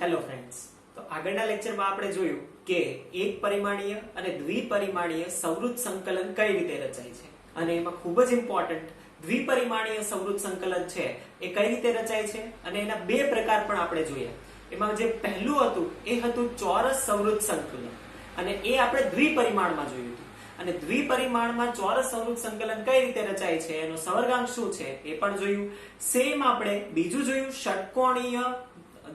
Hello friends, તો આગળના લેક્ચરમાં આપણે જોયું કે એક પરિમાણીય અને દ્વિપરિમાણીય સંવૃત સંકલન કઈ રીતે રચાય છે અને એમાં ખૂબ જ ઇમ્પોર્ટન્ટ દ્વિપરિમાણીય સંવૃત સંકલન છે એ કઈ રીતે રચાય છે અને એના બે પ્રકાર પણ આપણે જોયા. એમાં જે પહેલું હતું એ હતું ચોરસ સંવૃત સંકલન અને એ આપણે દ્વિપરિમાણમાં જોયું હતું. અને દ્વિપરિમાણમાં ચોરસ સંવૃત સંકલન કઈ રીતે રચાય છે, એનો સવર્ગાંક શું છે એ પણ જોયું. સેમ આપણે બીજું જોયું ષટકોણીય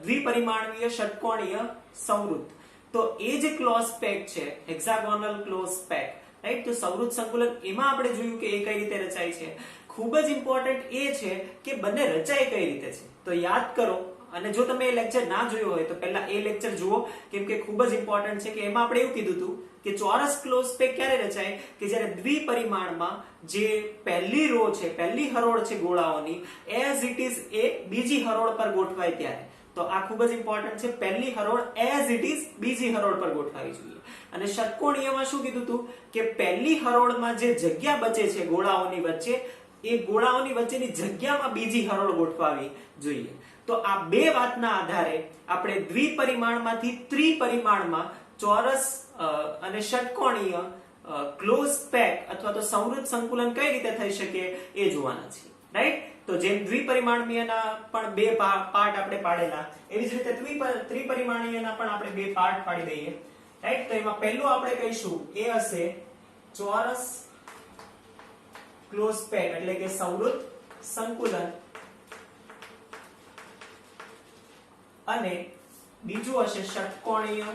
દ્વિપરિમાણીય ષટકોણીય સંવૃત. તો એ જે ક્લોઝ પેક છે, હેક્સાગોનલ ક્લોઝ પેક, રાઈટ. તો સંવૃત સંકલન એમાં આપણે જોયું કે એ કઈ રીતે રચાય છે. ખૂબ જ ઇમ્પોર્ટન્ટ એ છે કે બંને રચાય કઈ રીતે છે. તો યાદ કરો, અને જો તમે એ લેક્ચર ના જોયો હોય તો પહેલા એ લેક્ચર જુઓ, કેમ કે ખૂબ જ ઇમ્પોર્ટન્ટ છે કે એમાં આપણે એવું કીધું હતું કે ચોરસ ક્લોઝ પેક ક્યારે રચાય કે જ્યારે દ્વિપરિમાણમાં જે પહેલી રો છે, પહેલી હરોળ છે ગોળાઓની, એઝ ઇટ ઇઝ એ બીજી હરોળ પર ગોઠવાય ત્યારે. તો આ ખૂબ જ ઇમ્પોર્ટન્ટ છે. પહેલી હરોળ એઝ ઇટ ઇઝ બીજી હરોળ પર ગોઠવાવી જોઈએ. અને ષટકોણીયમાં શું કીધું હતું કે પહેલી હરોળમાં જે જગ્યા બચે છે ગોળાઓની વચ્ચે, એ ગોળાઓની વચ્ચેની જગ્યામાં બીજી હરોળ ગોઠવાવી જોઈએ. તો આ બે વાતના આધારે આપણે દ્વિપરિમાણમાંથી ત્રિપરિમાણમાં ચોરસ અને ષટકોણીય ક્લોઝ પેક અથવા તો સંવૃત સંકુલન કઈ રીતે થઈ શકે એ જોવાના છે, રાઈટ. તો જેમ દ્વિપરિમાણીયના પણ બે પાર્ટ આપણે પાડેલા, એવી જ રીતે ત્રિપરિમાણીયના પણ આપણે બે પાર્ટ પાડી દઈએ, રાઈટ. તો એમાં પહેલું આપણે કહીશું એ હશે ચોરસ ક્લોઝ પેક એટલે કે સંવૃત સંકુલન, અને બીજું હશે ષટકોણીય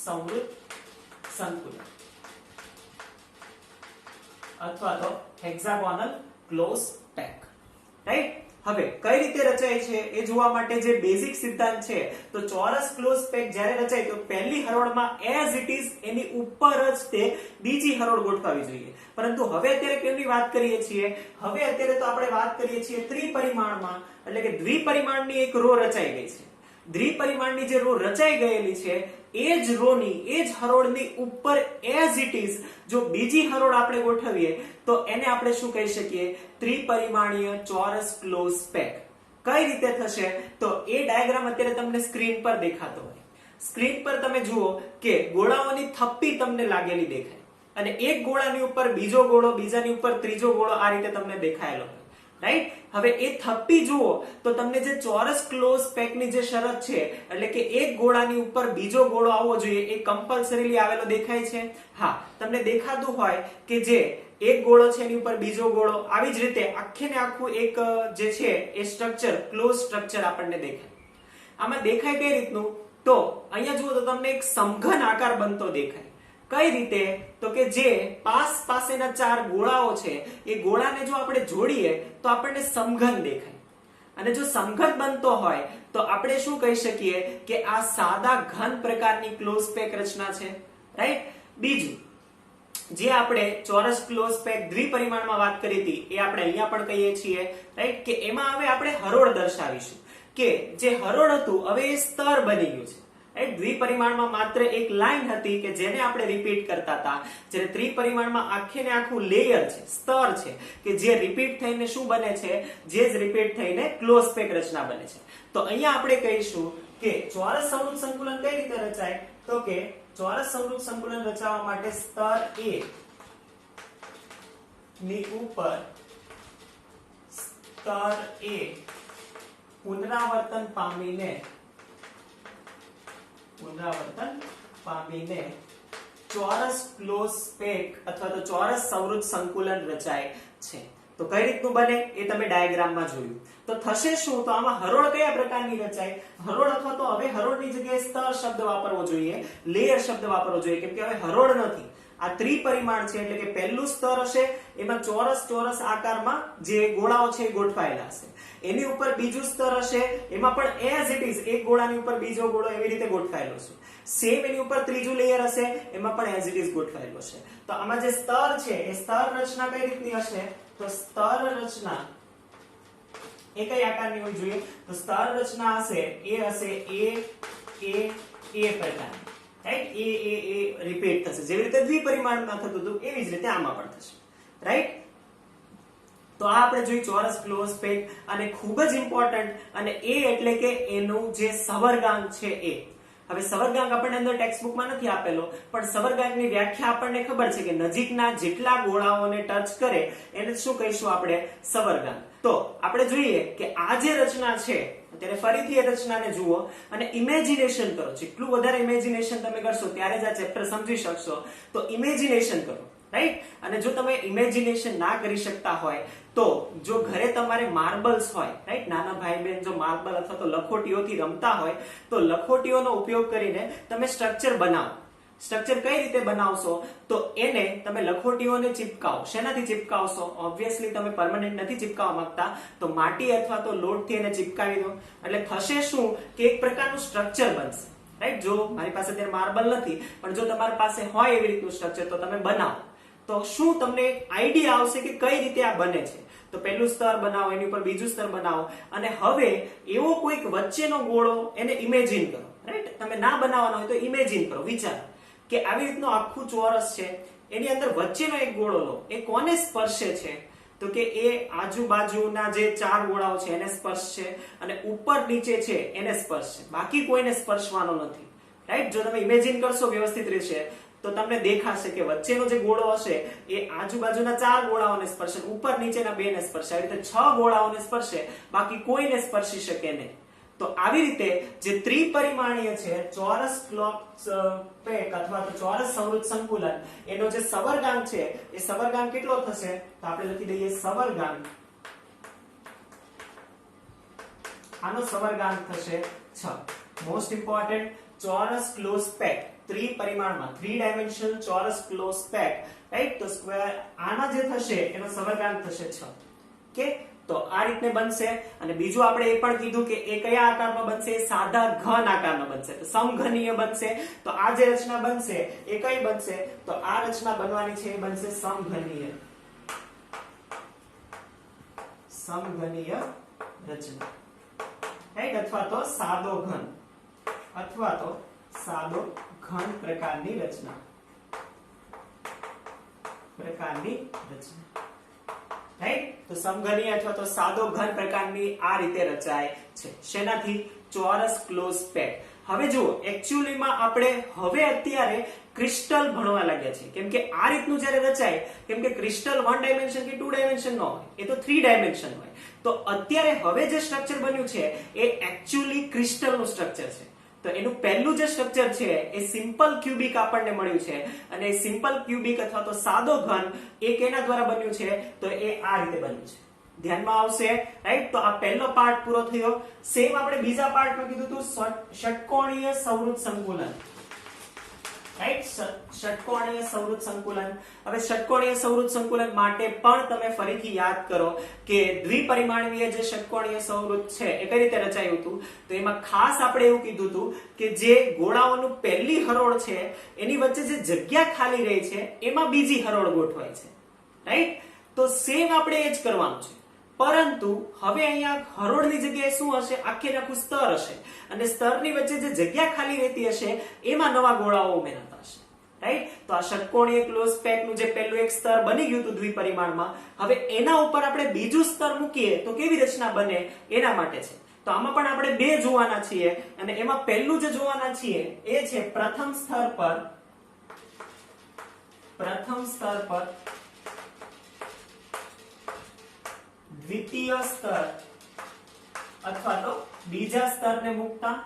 સંવૃત સંકુલન અથવા તો હેક્સાગોનલ ક્લોઝ પેક, રાઈટ. હવે કઈ રીતે રચાય છે એ જોવા માટે જે બેઝિક સિદ્ધાંત છે, તો ચોરસ ક્લોઝ પેક જ્યારે રચાય તો પહેલી હરોળમાં એઝ ઇટ ઇઝ એની ઉપર જ તે બીજી હરોળ ગોઠવાવી જોઈએ. પરંતુ હવે અત્યારે કેમની વાત કરીએ છીએ, હવે અત્યારે તો આપણે વાત કરીએ છીએ ત્રિપરિમાણમાં, એટલે કે દ્વિપરિમાણની એક રો રચાઈ ગઈ છે. દ્વિપરિમાણની જે રો રચાઈ ગયેલી છે એ જ રોની, એ જ હરોળની ઉપર એઝ ઇટ ઇઝ જો બીજી હરોળ આપણે ગોઠવીએ તો એને આપણે શું કહી શકીએ, ત્રિપરિમાણીય ચોરસ ક્લોઝ પેક. કઈ રીતે થશે તો એ ડાયાગ્રામ અત્યારે તમને સ્ક્રીન પર દેખાતો હોય. સ્ક્રીન પર તમે જુઓ કે ગોળાઓની થપ્પી તમને લાગેલી દેખાય, અને એક ગોળાની ઉપર બીજો ગોળો, બીજાની ઉપર ત્રીજો ગોળો, આ રીતે તમને દેખાયેલો હોય, રાઈટ. હવે એ થપ્પી જુઓ તો તમને જે ચોરસ ક્લોઝ પેકની જે શરત છે, એટલે કે એક ગોળાની ઉપર બીજો ગોળો આવવો જોઈએ, એ કમ્પલસરીલી આવેલો દેખાય છે. હા, તમને દેખાતું હોય કે જે એક ગોળો છે એની ઉપર બીજો ગોળો, આવી જ રીતે આખે ને આખું એક જે છે એ સ્ટ્રક્ચર, ક્લોઝ સ્ટ્રક્ચર આપણને દેખાય. આમાં દેખાય કઈ રીતનું, તો અહીંયા જુઓ તો તમને એક સમઘન આકાર બનતો દેખાય. કઈ રીતે, તો કે જે પાસેના ચાર ગોળાઓ છે એ ગોળાને જો આપણે જોડીએ તો આપણને સમઘન દેખાય. અને જો સમઘન બનતો હોય તો આપણે શું કહી શકીએ કે આ સાદા ઘન પ્રકારની ક્લોઝ પેક રચના છે, રાઈટ. બીજું જે આપણે ચોરસ ક્લોઝ પેક દ્વિપરિમાણમાં વાત કરી હતી એ આપણે અહીંયા પણ કહીએ છીએ, રાઈટ. કે એમાં હવે આપણે હરોળ દર્શાવીશું કે જે હરોળ હતું હવે એ સ્તર બની ગયું છે. દ્વિપરિમાણમાં માત્ર એક લાઈન હતી કે જેને આપણે રિપીટ કરતા હતા, જ્યારે ત્રિપરિમાણમાં આખે ને આખું લેયર છે, સ્તર છે, કે જે રિપીટ થઈને શું બને છે, જે જ રિપીટ થઈને ક્લોઝ પેક રચના બને છે. તો અહીંયા આપણે કહીશું કે ચોરસ સંવૃત સંકુલન કઈ રીતે રચાય, તો કે ચોરસ સંવૃત સંકુલન રચાવવા માટે સ્તર A ની ઉપર સ્તર A પુનરાવર્તન પામીને ચોરસ ક્લોઝ પેક અથવા તો ચોરસ સંવૃત સંકુલન રચાય છે. તો કઈ રીતનું બને એ તમે ડાયાગ્રામમાં જોયું. તો થશે શું, તો આમાં હરોળ કયા પ્રકારની રચાય, હરોળ અથવા તો હવે હરોળની જગ્યાએ સ્તર શબ્દ વાપરવો જોઈએ, લેયર શબ્દ વાપરવો જોઈએ, કેમ કે હવે હરોળ નથી, આ ત્રિપરિમાણ છે. એટલે કે પહેલું સ્તર હશે એમાં ચોરસ આકારમાં જે ગોળાઓ છે એ ગોઠવાયેલા હશે. એની ઉપર બીજું સ્તર હશે, એમાં પણ એઝ ઇટ ઇઝ એક ગોળાની ઉપર બીજો ગોળો એવી રીતે ગોઠવાયેલો છે. સેમ એની ઉપર ત્રીજું લેયર હશે, એમાં પણ એઝ ઇટ ઇઝ ગોઠવાયેલો છે. તો આમાં જે સ્તર છે એ સ્તર રચના કઈ રીતની હશે, તો સ્તર રચના એ કઈ આકારની હોવી જોઈએ, તો સ્તર રચના હશે એ હશે એ પ્રકારની, રાઈટ. એ રિપીટ થશે, જેવી રીતે દ્વિપરિમાણમાં થતું હતું એવી જ રીતે આમાં પણ થશે, રાઈટ. તો આ આપણે જોઈ ચોરસ ક્લોઝ પેક, અને ખૂબ જ ઇમ્પોર્ટન્ટ, અને એ એટલે કે એનું જે સવર્ગાંક છે એ. હવે સવર્ગાંક આપણને અંદર ટેક્સ્ટ બુકમાં નથી આપેલો, પણ સવર્ગાંકની વ્યાખ્યા આપણને ખબર છે કે નજીકના જેટલા ગોળાઓને ટચ કરે એને શું કહીશું આપણે? સવર્ગાંક. તો આપણે જોઈએ કે આ જે રચના છે, ત્યારે ફરીથી એ રચનાને જુઓ અને ઇમેજિનેશન કરો. જેટલું વધારે ઇમેજિનેશન તમે કરશો ત્યારે જ આ ચેપ્ટર સમજી શકશો. તો ઇમેજિનેશન કરો, રાઈટ? અને જો તમે ઇમેજિનેશન ના કરી શકતા હોય તો જો ઘરે તમારે માર્બલ્સ હોય, રાઈટ, નાના ભાઈ બહેન જો માર્બલ અથવા તો લખોટીઓથી રમતા હોય તો લખોટીઓનો ઉપયોગ કરીને તમે સ્ટ્રક્ચર બનાવો. સ્ટ્રક્ચર કઈ રીતે બનાવશો? તો એને તમે લખોટીઓને ચિપકાવો. શેનાથી ચિપકાવશો? ઓબ્વિયસલી તમે પરમેનન્ટ નથી ચિપકાવવા માંગતા, તો માટી અથવા તો લોટથી એને ચિપકાવી દો. એટલે થશે શું કે એક પ્રકારનું સ્ટ્રક્ચર બનશે, રાઈટ? જો મારી પાસે અત્યારે માર્બલ નથી, પણ જો તમારી પાસે હોય એવી રીતનું સ્ટ્રક્ચર તો તમે બનાવો. તો શું તમને આઈડિયા આવશે કે કઈ રીતે આ બને છે? તો પહેલું સ્તર બનાવો, એની ઉપર બીજું સ્તર બનાવો, અને હવે એવો કોઈક વચ્ચેનો ગોળો એને ઇમેજિન કરો, રાઈટ? તમે ના બનાવવાનો હોય તો ઇમેજિન કરો, વિચારો કે આવી રીતનું આખું ચોરસ છે, એની અંદર વચ્ચેનો એક ગોળો લો. એ કોને સ્પર્શે છે? તો કે એ આજુબાજુના જે 4 ગોળાઓ છે એને સ્પર્શ છે, અને ઉપર નીચે છે એને સ્પર્શ છે. બાકી કોઈને સ્પર્શવાનો નથી, રાઈટ? જો તમે ઇમેજિન કરશો વ્યવસ્થિત રીતે તો તમને દેખાશે કે વચ્ચેનો જે ગોળો હશે એ આજુબાજુના 4 ગોળાઓને સ્પર્શે, ઉપર નીચેના 2 ને સ્પર્શે. આવી રીતે 6 ગોળાઓને સ્પર્શે, બાકી કોઈને સ્પર્શી શકે નહીં. તો આવી રીતે જે ત્રિપરિમાણીય છે ચોરસ ક્લોઝ પેક અથવા તો ચોરસ સંવૃત સંકુલન, એનો જે સવર્ગાંક છે એ સવર્ગાંક કેટલો થશે? તો આપણે લખી દઈએ સવર્ગાંક. આનો સવર્ગાંક થશે 6. મોસ્ટ ઇમ્પોર્ટન્ટ, ચોરસ ક્લોઝ પેક ત્રિપરિમાણમાં, 3 ડાયમેન્શનલ ચોરસ ક્લોઝ પેક, રાઈટ? તો સ્ક્વેર આના જે થશે એનો સવર્ગાંક થશે 6. ઓકે, તો આ રીતને બનશે. અને બીજું આપણે એ પણ કીધું કે એ કયા આકારમાં બનશે? સાદા ઘન આકારમાં બનશે, તો સમઘનીય બનશે. તો આ જે રચના બનશે એ કઈ બનશે? તો આ રચના બનવાની છે એ બનશે સમઘનીય. સમઘનીય રચના, રાઈટ? અથવા તો સાદો ઘન, અથવા તો સાદો ઘન પ્રકારની રચના. રાઈટ? તો સમઘનીય અથવા તો સાદો ઘન પ્રકારની આ રીતે રચાય છે. શેનાથી? ચોરસ ક્લોઝ પેક. હવે જુઓ, એકચ્યુઅલીમાં આપણે હવે અત્યારે ક્રિસ્ટલ ભણવા લાગ્યા છીએ, કેમ કે આ રીતનું જ્યારે રચાય, કેમ કે ક્રિસ્ટલ 1 ડાયમેન્શન કે 2 ડાયમેન્શન નો હોય, એ તો 3 ડાયમેન્શન હોય. તો અત્યારે હવે જે સ્ટ્રક્ચર બન્યું છે એ એકચ્યુઅલી ક્રિસ્ટલનું સ્ટ્રક્ચર છે. તો એનું પહેલું જે સ્ટ્રક્ચર છે એ સિમ્પલ ક્યુબિક આપણને મળ્યું છે, અને એ સિમ્પલ ક્યુબિક અથવા તો સાદો ઘન એ કેના દ્વારા બન્યું છે? તો એ આ રીતે બન્યું છે. ધ્યાનમાં આવશે, રાઈટ? તો આ પહેલો પાર્ટ પૂરો થયો. સેમ આપણે બીજા પાર્ટમાં કીધું હતું ષટકોણીય સંવૃત સંકુલન, રાઈટ? ષટકોણીય સંવૃત સંકુલન. હવે ષટકોણીય સંવૃત સંકુલન માટે પણ તમે ફરીથી યાદ કરો કે દ્વિપરિમાણીય જે ષટકોણીય સંવૃત છે એ કઈ રીતે રચાયું હતું? તો એમાં ખાસ આપણે એવું કીધું હતું કે જે ગોળાઓનું પહેલી હરોળ છે એની વચ્ચે જે જગ્યા ખાલી રહી છે એમાં બીજી હરોળ ગોઠવાય છે, રાઈટ? તો સેમ આપણે એ જ કરવાનું છે, પરંતુ હવે અહીંયા હરોળની જગ્યાએ શું હશે? આખે આખું સ્તર હશે, અને સ્તરની વચ્ચે જે જગ્યા ખાલી રહેતી હશે એમાં નવા ગોળાઓ ઉમેરાતા હશે, રાઈટ? તો આ ષટકોણીય ક્લોઝ પેકનું જે પહેલું એક સ્તર બની ગયું હતું દ્વિપરિમાણમાં, હવે એના ઉપર આપણે બીજું સ્તર મૂકીએ તો કેવી રચના બને એના માટે છે. તો આમાં પણ આપણે 2 જોવાના છીએ, અને એમાં પહેલું જે જોવાના છીએ એ છે પ્રથમ સ્તર પર દ્વિતીય સ્તર અથવા તો બીજા સ્તરને મૂકતા.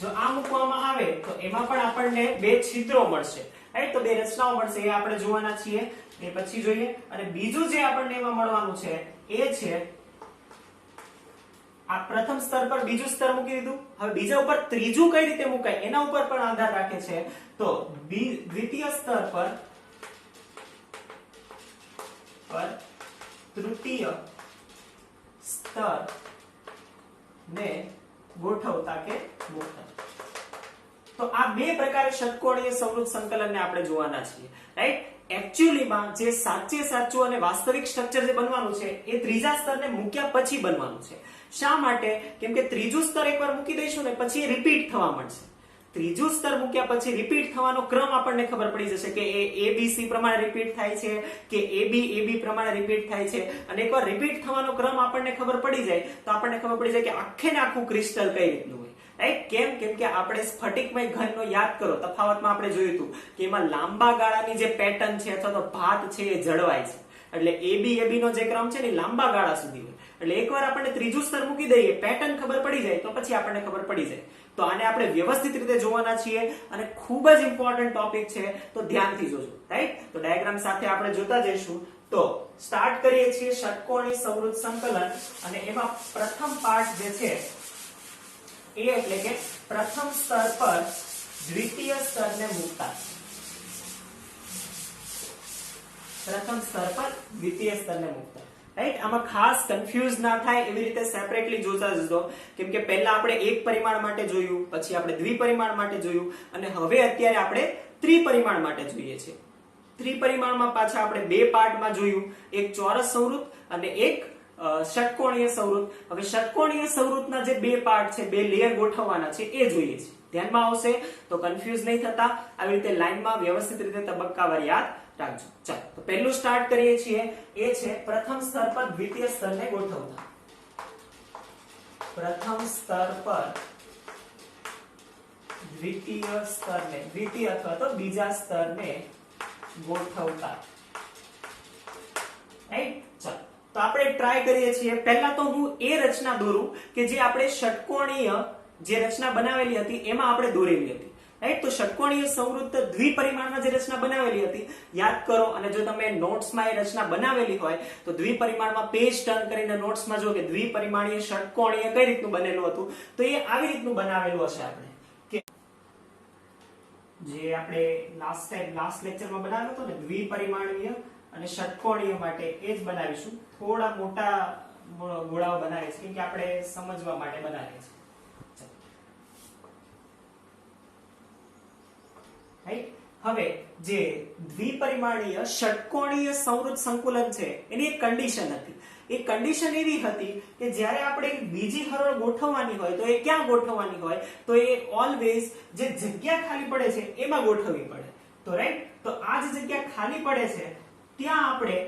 જો આ મૂકવામાં આવે તો એમાં પણ આપણને 2 છિદ્રો મળશે, રાઈટ? તો 2 રચનાઓ મળશે, એ આપણે જોવાના છીએ, એ પછી જોઈએ. અને બીજું જે આપણને એમાં મળવાનું છે એ છે આ પ્રથમ સ્તર પર બીજું સ્તર મૂકી દીધું. હવે બીજા ઉપર ત્રીજું કઈ રીતે મુકાય એના ઉપર પણ આધાર રાખે છે. તો દ્વિતીય સ્તર પર તૃતીય સ્તર ને ગોઠવતા કે મૂકતા. તો આ 2 પ્રકારે ષટકોણીય સંવૃત સંકલનને આપણે જોવાના છીએ, રાઈટ? એકચ્યુઅલીમાં જે સાચું અને વાસ્તવિક સ્ટ્રક્ચર જે બનવાનું છે એ ત્રીજા સ્તરને મૂક્યા પછી બનવાનું છે. શા માટે? કેમ કે ત્રીજું સ્તર એકવાર મૂકી દઈશું ને પછી એ રિપીટ થવા મળશે. ત્રીજું સ્તર મૂક્યા પછી રિપીટ થવાનો ક્રમ આપણને ખબર પડી જશે કે એ ABC પ્રમાણે રિપીટ થાય છે કે AB પ્રમાણે રિપીટ થાય છે. અને એકવાર રિપીટ થવાનો ક્રમ આપણને ખબર પડી જાય તો આપણને ખબર પડી જાય કે આખે ને આખું ક્રિસ્ટલ કઈ રીતનું હોય. રાઈટ? કેમ કે આપણે સ્ફટિકમય ઘનનો યાદ કરો, તફાવતમાં આપણે જોયું હતું કે એમાં લાંબા ગાળાની જે પેટર્ન છે અથવા તો ભાત છે એ જળવાય છે. એટલે AB નો જે ક્રમ છે ને લાંબા ગાળા સુધી હોય. એટલે એકવાર આપણને ત્રીજું સ્તર મૂકી દઈએ, પેટર્ન ખબર પડી જાય તો પછી આપણને ખબર પડી જાય. તો આને આપણે વ્યવસ્થિત રીતે જોવાના છીએ અને ખૂબ જ ઇમ્પોર્ટન્ટ ટોપિક છે, તો ધ્યાનથી જોજો. રાઈટ? તો ડાયાગ્રામ સાથે આપણે જોતા જઈશું. તો સ્ટાર્ટ કરીએ છીએ ષટકોણી સંવૃત સંકલન, અને એમાં પ્રથમ પાર્ટ જે છે એ એટલે કે પ્રથમ સ્તર પર દ્વિતીય સ્તરને મૂકતા. પ્રથમ સ્તર પર દ્વિતીય સ્તરને મૂકતા. રાઈટ? આમાં ખાસ કન્ફ્યુઝ ના થાય એવી રીતે સેપરેટલી જોતા જજો, કેમ કે પહેલા આપણે એક પરિમાણ માટે જોયું, પછી આપણે દ્વિપરિમાણ માટે જોયું, અને હવે અત્યારે આપણે ત્રિપરિમાણ માટે જોઈએ છે. ત્રિપરિમાણમાં પાછા આપણે બે પાર્ટમાં જોયું, એક ચોરસ સંવૃત અને એક ષટકોણીય સંવૃત. હવે ષટકોણીય સંવૃતના જે બે પાર્ટ છે, બે લેયર ગોઠવવાના છે એ જોઈએ છે. ધ્યાનમાં આવશે તો કન્ફ્યુઝ નહીં થતા, આવી રીતે લાઈનમાં વ્યવસ્થિત રીતે તબક્કાવાર યાદ રાખજો. ચાલો, તો પહેલું સ્ટાર્ટ કરીએ છીએ, એ છે પ્રથમ સ્તર પર દ્વિતીય સ્તરને ગોઠવતા. પ્રથમ સ્તર પર દ્વિતીય સ્તરને, દ્વિતીય અથવા તો બીજા સ્તરને ગોઠવતા. રાઈટ? ચાલો, તો આપણે ટ્રાય કરીએ છીએ. પહેલા તો હું એ રચના દોરું કે જે આપણે ષટકોણીય જે રચના બનાવેલી હતી એમાં આપણે દોરેલી હતી. રાઈટ? તો ષટકોણીય સંવૃત દ્વિપરિમાણમાં જે રચના બનાવેલી હતી યાદ કરો, અને જો તમે નોટ્સમાં એ રચના બનાવેલી હોય તો દ્વિપરિમાણમાં પેજ ટર્ન કરીને નોટ્સમાં જો કે દ્વિપરિમાણીય ષટકોણીય કઈ રીતનું બનેલું હતું, તો એ આવી રીતનું બનાવેલું હશે. આપણે કે જે આપણે લાસ્ટ લેક્ચરમાં બનાવ્યો હતો ને, દ્વિપરિમાણીય અને ષટકોણીય માટે એ જ બનાવીશું. થોડા મોટા ગોળાઓ બનાવીએ છીએ કે આપણે સમજવા માટે બનાવીએ છીએ. હવે જે દ્વિપરિમાણીય ષટકોણીય સંવૃત સંકુલન છે એની એક કન્ડિશન હતી. એ કન્ડિશન એવી હતી કે જ્યારે આપણે બીજી હરોળ ગોઠવવાની હોય તો એ ક્યાં ગોઠવવાની હોય, તો એ ઓલવેઝ જે જગ્યા ખાલી પડે છે એમાં ગોઠવવી પડે. તો રાઈટ? તો આ જે જગ્યા ખાલી પડે છે ત્યાં આપણે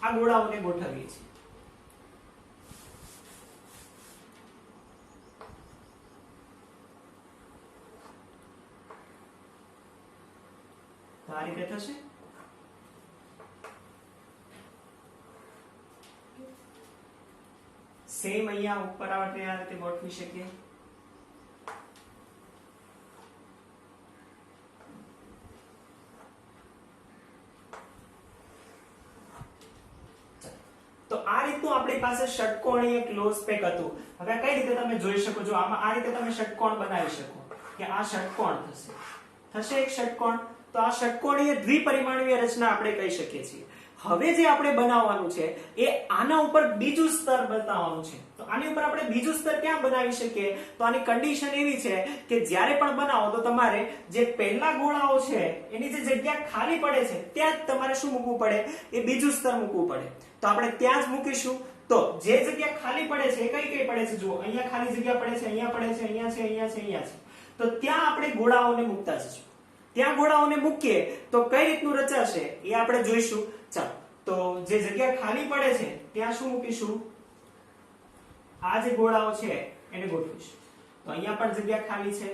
આ ગોળાઓને ગોઠવીએ છીએ. આ રીતે થશે. સેમ અહીંયા ઉપર આપણે આ રીતે ગોઠવી શકીએ. તો આ રીતનું આપણી પાસે ષટકોણીય ક્લોઝ પેક હતું. હવે કઈ રીતે તમે જોઈ શકો છો, આમાં આ રીતે તમે ષટકોણ બનાવી શકો કે આ ષટકોણ થશે એક ષટકોણ. તો આ ષટકોણીય દ્વિપરિમાણીય રચના આપણે કહી શકીએ છીએ. હવે જે આપણે બનાવવાનું છે એ આના ઉપર બીજું સ્તર બતાવવાનું છે. તો આની ઉપર આપણે બીજું સ્તર ક્યાં બનાવી શકીએ, તો આની કન્ડિશન એવી છે કે જ્યારે પણ બનાવો તો તમારે જે પહેલા ગોળાઓ છે એની જે જગ્યા ખાલી પડે છે ત્યાં જ તમારે શું મૂકવું પડે, એ બીજું સ્તર મૂકવું પડે. તો આપણે ત્યાં જ મૂકીશું. તો જે જગ્યા ખાલી પડે છે એ કઈ પડે છે, જુઓ અહીંયા ખાલી જગ્યા પડે છે, અહીંયા પડે છે, અહીંયા છે, અહીંયા છે, અહીંયા છે. તો ત્યાં આપણે ગોળાઓને મૂકતા જઈશું. ત્યાં ગોળાઓને મૂકીએ તો કઈ રીતનું રચાશે એ આપણે જોઈશું. ચાલો, તો જે જગ્યા ખાલી પડે છે ત્યાં શું મૂકીશું, આ જે ગોળાઓ છે એને ગોઠવીશું. તો અહીંયા પણ જગ્યા ખાલી છે,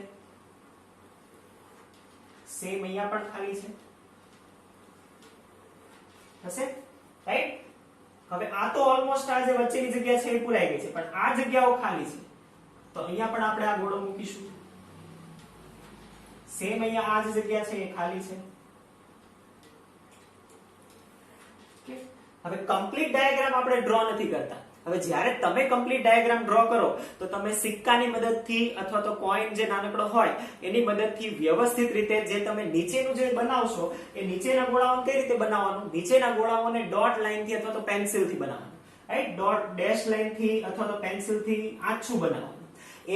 સેમ અહીંયા પણ ખાલી છે, થશે. રાઈટ? હવે આ તો ઓલમોસ્ટ આ જે વચ્ચેની જગ્યા છે એ પૂરાઈ ગઈ છે, પણ આ જગ્યાઓ ખાલી છે. તો અહીંયા પણ આપણે આ ગોળો મૂકીશું. સેમ અહીંયા આ જે જગ્યા છે એ ખાલી છે. હવે કમ્પ્લીટ ડાયાગ્રામ આપણે ડ્રો નથી કરતા. હવે જ્યારે તમે કમ્પ્લીટ ડાયાગ્રામ ડ્રો કરો તો તમે સિક્કાની મદદથી અથવા તો કોઈન જે નાનકડો હોય એની મદદથી વ્યવસ્થિત રીતે જે તમે નીચેનું જે બનાવશો એ નીચેના ગોળાઓને કઈ રીતે બનાવવાનું, નીચેના ગોળાઓને ડોટ લાઈનથી અથવા તો પેન્સિલથી બનાવવાનું. રાઈટ? ડોટ ડેશ લાઈનથી અથવા તો પેન્સિલથી આછું બનાવવાનું.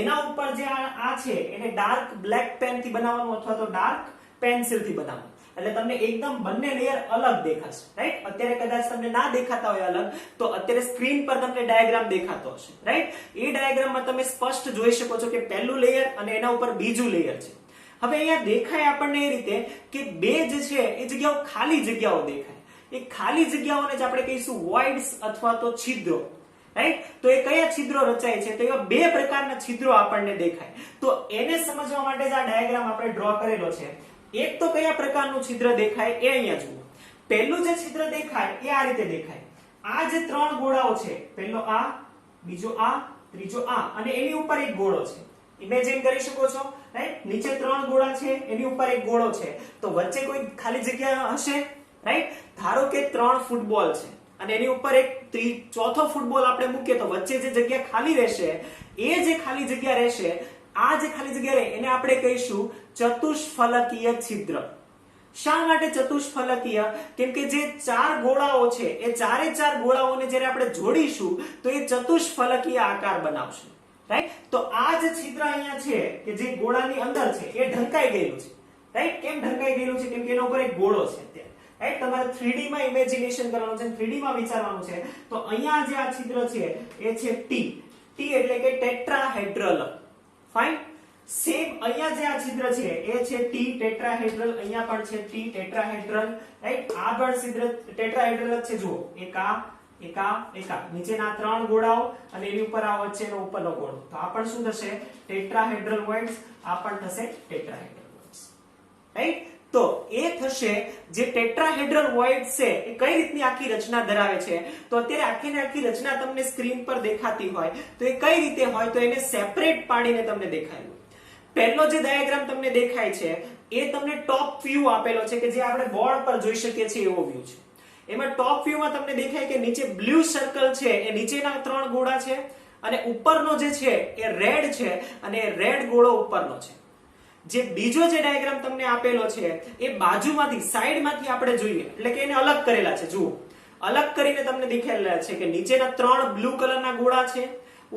એના ઉપર જે આ છે એને ડાર્ક બ્લેક પેન થી બનાવવાનું અથવા તો ડાર્ક પેન્સિલ થી બનાવવાનું. એટલે તમને એકદમ બંને લેયર અલગ દેખાશે. રાઈટ? અત્યારે કદાચ તમને ના દેખાતા હોય અલગ, તો અત્યારે સ્ક્રીન પર તમને ડાયાગ્રામ દેખાતો હશે. રાઈટ? એ ડાયાગ્રામમાં તમે સ્પષ્ટ જોઈ શકો છો કે પહેલું લેયર અને એના ઉપર બીજું લેયર છે. હવે અહીંયા દેખાય આપણને એ રીતે કે બે જે છે એ જગ્યાઓ ખાલી જગ્યાઓ દેખાય. એ ખાલી જગ્યાઓને જ આપણે કહીશું વોઇડ્સ અથવા તો છિદ્રો, રાઈટ? તો એ કયા છિદ્રો રચાય છે? તો એવા બે પ્રકારના છિદ્રો આપણને દેખાય. તો એને સમજવા માટે જ આ ડાયાગ્રામ આપણે ડ્રો કરેલો છે. એક તો કયા પ્રકારનું છિદ્ર દેખાય એ અહીંયા જુઓ. પહેલું જે છિદ્ર દેખાય એ આ રીતે દેખાય. આ જે ત્રણ ગોળાઓ છે, પહેલો આ, બીજો આ, ત્રીજો આ, અને એની ઉપર એક ગોળો છે. ઇમેજિન કરી શકો છો, રાઈટ? નીચે ત્રણ ગોળા છે, એની ઉપર એક ગોળો છે, તો વચ્ચે કોઈ ખાલી જગ્યા હશે, રાઈટ? ધારો કે 3 ફૂટબોલ છે અને એની ઉપર એક ચોથો ફૂટબોલ આપણે મૂકીએ તો વચ્ચે જે જગ્યા ખાલી રહેશે, એ જે ખાલી જગ્યા રહેશે, આ જે ખાલી જગ્યા રહે એને આપણે કહીશું ચતુષ્ફલકીય છિદ્ર. શા માટે ચતુષ્ફલકીય? કેમ કે જે 4 ગોળાઓ છે એ ચારે 4 ગોળાઓને જ્યારે આપણે જોડીશું તો એ ચતુષ્ફલકીય આકાર બનાવશે, રાઈટ? તો આ જે છિદ્ર અહીંયા છે કે જે ગોળાની અંદર છે એ ઢંકાઈ ગયેલું છે, રાઈટ? કેમ ઢંકાઈ ગયેલું છે? કેમ કે એના ઉપર એક ગોળો છે. રાઈટ? તમારે 3D માં ઇમેજિનેશન કરવાનું છે, 3D માં વિચારવાનું છે. તો અહીંયા જે આ છિદ્ર છે એ છે T. T એટલે કે ટેટ્રાહેડ્રલ. ફાઇન. સેમ અહીંયા જે આ છિદ્ર છે એ છે T ટેટ્રાહેડ્રલ. અહીંયા પણ છે T ટેટ્રાહેડ્રલ, રાઈટ? આ પણ છિદ્ર ટેટ્રાહેડ્રલ જ છે. જુઓ, એક આ, એક આ, એક આ. નીચેના 3 ગોળાઓ અને એની ઉપર આ વચ્ચેનો ઉપરનો ગોળો. તો આ પણ શું થશે? ટેટ્રાહેડ્રલ વોઇડ્સ. આ પણ થશે ટેટ્રાહેડ્રલ વોઇડ્સ, રાઈટ? તો એ થશે જે ટેટ્રાહેડ્રલ વોઇડ છે એ કઈ રીતની આખી રચના ધરાવે છે. તો અત્યારે આખી આખી રચના તમને સ્ક્રીન પર દેખાતી હોય તો એ કઈ રીતે હોય? તો એને સેપરેટ પાડીને તમને દેખાયું. પહેલો જે ડાયાગ્રામ તમને દેખાય છે એ તમને ટોપ વ્યૂ આપેલો છે કે જે આપણે બોર્ડ પર જોઈ શકીએ છીએ એવો વ્યૂ છે. એમાં ટોપ વ્યૂમાં તમને દેખાય કે નીચે બ્લુ સર્કલ છે એ નીચેના 3 ગોળા છે અને ઉપરનો જે છે એ રેડ છે અને રેડ ગોળો ઉપરનો છે. જે બીજો જે ડાયાગ્રામ તમને આપેલો છે એ બાજુમાંથી સાઈડમાંથી આપણે જોઈએ એટલે કે એને અલગ કરેલા છે. જુઓ, અલગ કરીને તમને દેખાયેલા છે કે નીચેના 3 બ્લુ કલરના ગોળા છે,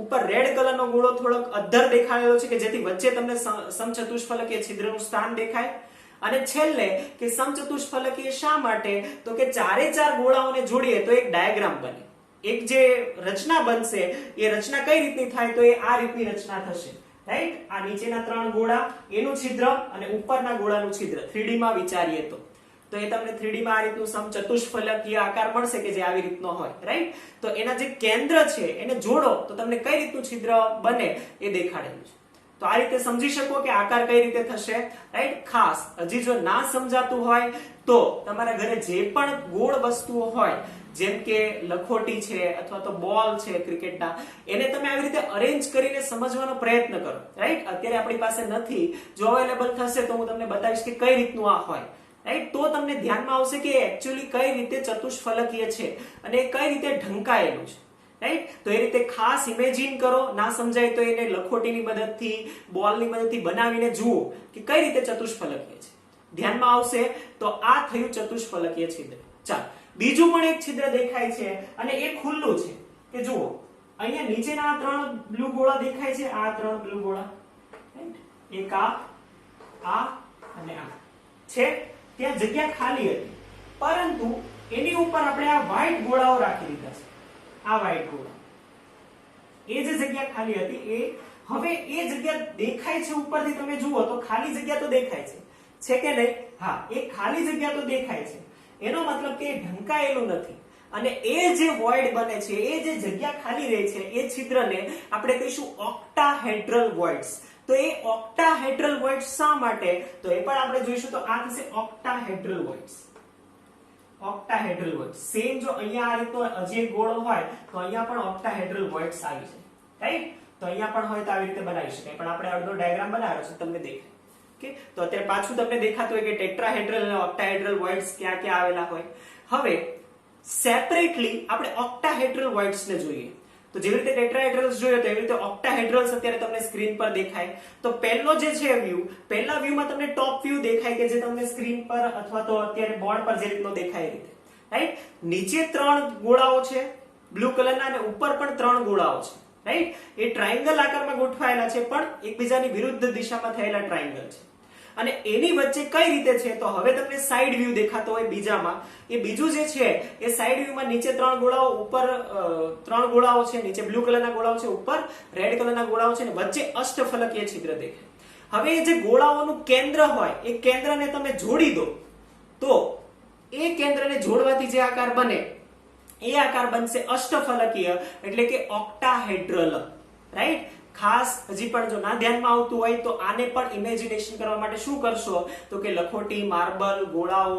ઉપર રેડ કલરનો ગોળો થોડોક અદ્ધર દેખાયેલો છે કે જેથી વચ્ચે તમને સમચતુષ્ફલકીય છિદ્રનું સ્થાન દેખાય. અને છેલ્લે કે સમચતુષ્ફલકીય શા માટે? તો કે ચારે 4 ગોળાઓને જોડીએ તો એક ડાયાગ્રામ બને. એક જે રચના બનશે એ રચના કઈ રીતની થાય? તો એ આ રીતની રચના થશે, રાઈટ? આ નીચેના 3 ગોળા એનું છિદ્ર અને ઉપરના ગોળાનું છિદ્ર 3D માં વિચારીએ તો એ તમને 3D માં આ રીતનું સમચતુષ્ફલકીય આકાર મળશે કે જે આવી રીતનો હોય, રાઈટ? તો એના જે કેન્દ્ર છે એને જોડો તો તમને કઈ રીતનું છિદ્ર બને એ દેખાડેલું છે. તો આ રીતે સમજી શકો કે આકાર કઈ રીતે થશે, રાઈટ? ખાસ હજી જો ના સમજાતું હોય તો તમારા ઘરે જે પણ ગોળ વસ્તુઓ હોય જેમ કે લખોટી છે અથવા તો બોલ છે ક્રિકેટના, એને તમે આવી રીતે અરેન્જ કરીને સમજવાનો પ્રયત્ન કરો, રાઈટ? અત્યારે આપણી પાસે નથી, જો અવેલેબલ થશે તો હું તમને બતાવીશ કે કઈ રીતનું આ હોય, રાઈટ? તો તમને ધ્યાનમાં આવશે કે એકચ્યુઅલી કઈ રીતે ચતુષ્ફલકીય છે અને કઈ રીતે ઢંકાયેલું છે, રાઈટ? તો એ રીતે ખાસ ઇમેજિન કરો. ના સમજાય તો એને લખોટીની મદદથી, બોલની મદદથી બનાવીને જુઓ કે કઈ રીતે ચતુષ્ફલકીય છે. ધ્યાનમાં આવશે તો આ થયું ચતુષ્ફલકીય છિદ્ર. ચાલો, બીજું પણ એક છિદ્ર દેખાય છે અને એ ખુલ્લું છે કે જુઓ, અહીંયા નીચેના 3 બ્લુ ગોળા દેખાય છે. આ 3 બ્લુ ગોળા, રાઈટ? એક આ અને આ છે. ત્યાં જગ્યા ખાલી હતી, પરંતુ એની ઉપર આપણે આ વ્હાઈટ ગોળાઓ રાખી દીધા છે. આ વ્હાઈટ ગોળા, એ જે જગ્યા ખાલી હતી એ હવે એ જગ્યા દેખાય છે ઉપરથી. તમે જુઓ તો ખાલી જગ્યા તો દેખાય છે કે નહીં? હા, એ ખાલી જગ્યા તો દેખાય છે. એનો મતલબ કે ઢંકાયેલું નથી. અને એ જે વોઇડ બને છે, એ જે જગ્યા ખાલી રહે છે, એ છિદ્રને આપણે કહીશું ઓક્ટાહેડ્રલ વોઇડ્સ. તો એ ઓક્ટાહેડ્રલ વોઇડ્સ શા માટે? તો એ પણ આપણે જોઈશું. તો આ થશે ઓક્ટાહેડ્રલ વોઇડ્સ. ઓક્ટાહેડ્રલ વોઇડ્સ સેમ. જો અહીંયા આ રીતનો હજી ગોળો હોય તો અહીંયા પણ ઓક્ટાહેડ્રલ વોઇડ્સ આવી છે, રાઈટ? તો અહીંયા પણ હોય તો આવી રીતે બનાવી શકાય. પણ આપણે અડધો ડાયાગ્રામ બનાવ્યો છે, તમને દેખાય. ઓકે, તો અત્યારે પાછું તમને દેખાતું હોય કે ટેટ્રાહેડ્રલ અને ઓક્ટાહેડ્રલ વોઇડ્સ ક્યાં ક્યાં આવેલા હોય. હવે સેપરેટલી આપણે ઓક્ટાહેડ્રલ વોઇડ્સ ને જોઈએ. તો જેવી રીતે ટેટ્રાહેડ્રલ્સ જોયો તો એવી રીતે ઓક્ટાહેડ્રલ્સ અત્યારે તમને સ્ક્રીન પર દેખાય. તો પહેલો જે છે વ્યૂ, પહેલા વ્યૂમાં તમને ટોપ વ્યૂ દેખાય કે જે તમને સ્ક્રીન પર અથવા તો અત્યારે બોર્ડ પર જે રીતનો દેખાય એ રીતે, રાઈટ? નીચે 3 ગોળાઓ છે બ્લુ કલરના અને ઉપર પણ 3 ગોળાઓ છે, રાઈટ? એ ટ્રાયેંગલ આકારમાં ગોઠવાયેલા છે પણ એકબીજાની વિરુદ્ધ દિશામાં થયેલા ટ્રાયેંગલ છે. અને એની વચ્ચે કઈ રીતે છે? તો હવે તમને સાઈડ વ્યૂ દેખાતો હોય બીજામાં. એ બીજું જે છે એ સાઈડ વ્યૂમાં નીચે 3 ગોળાઓ, ઉપર 3 ગોળાઓ છે, નીચે બ્લુ કલરના ગોળાઓ છે, ઉપર રેડ કલરના ગોળાઓ છે અને વચ્ચે અષ્ટફલકીય છિદ્ર દેખાય. હવે જે ગોળાઓનું કેન્દ્ર હોય એ કેન્દ્રને તમે જોડી દો તો એ કેન્દ્રને જોડવાથી જે આકાર બને એ આકાર બનશે અષ્ટફલકીય એટલે કે ઓક્ટાહેડ્રલ, રાઈટ? ખાસ હજી પણ જો ના ધ્યાનમાં આવતું હોય તો આને પણ ઇમેજિનેશન કરવા માટે શું કરશો તો કે લખોટી, માર્બલ, ગોળાઓ,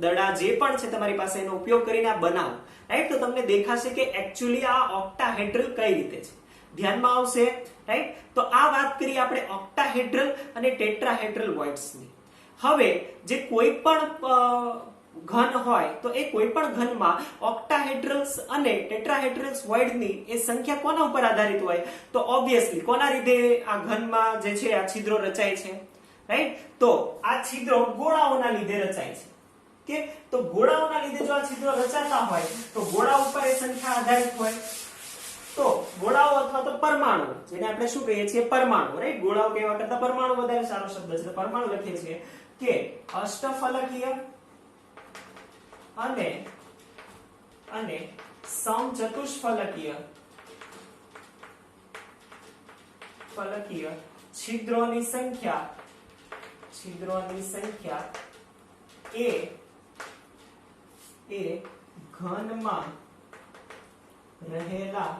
દડા જે પણ છે તમારી પાસે એનો ઉપયોગ કરીને આ બનાવો, રાઈટ? તો તમને દેખાશે કે એકચ્યુઅલી આ ઓક્ટાહેડ્રલ કઈ રીતે છે, ધ્યાનમાં આવશે, રાઈટ? તો આ વાત કરી આપણે ઓક્ટાહેડ્રલ અને ટેટ્રાહેડ્રલ વોઇડ્સની. હવે જે કોઈ પણ ઘન હોય તો એ કોઈ પણ ઘનમાં ઓક્ટાહેડ્રલ્સ અને ટેટ્રાહેડ્રલ્સ વોઇડની એ સંખ્યા કોના ઉપર આધારિત હોય તો ઓબ્વિયસલી કોના લીધે આ ઘનમાં જે છે આ છિદ્રો રચાય છે, રાઈટ? તો આ છિદ્રો ગોળાઓના લીધે રચાય છે. કે તો ગોળાઓના લીધે જો આ છિદ્રો રચાતા હોય તો ગોળા ઉપર એ સંખ્યા આધારિત હોય. તો ગોળાઓ અથવા તો પરમાણુ, જેને આપણે શું કહીએ છીએ પરમાણુ, રાઈટ? ગોળાઓ કહેવા કરતા પરમાણુ વધારે સારો શબ્દ છે, પરમાણુ લખીએ છીએ કે અષ્ટફલકીય અને સમચતુષ્ફલકીય છિદ્રોની સંખ્યા એ ઘનમાં રહેલા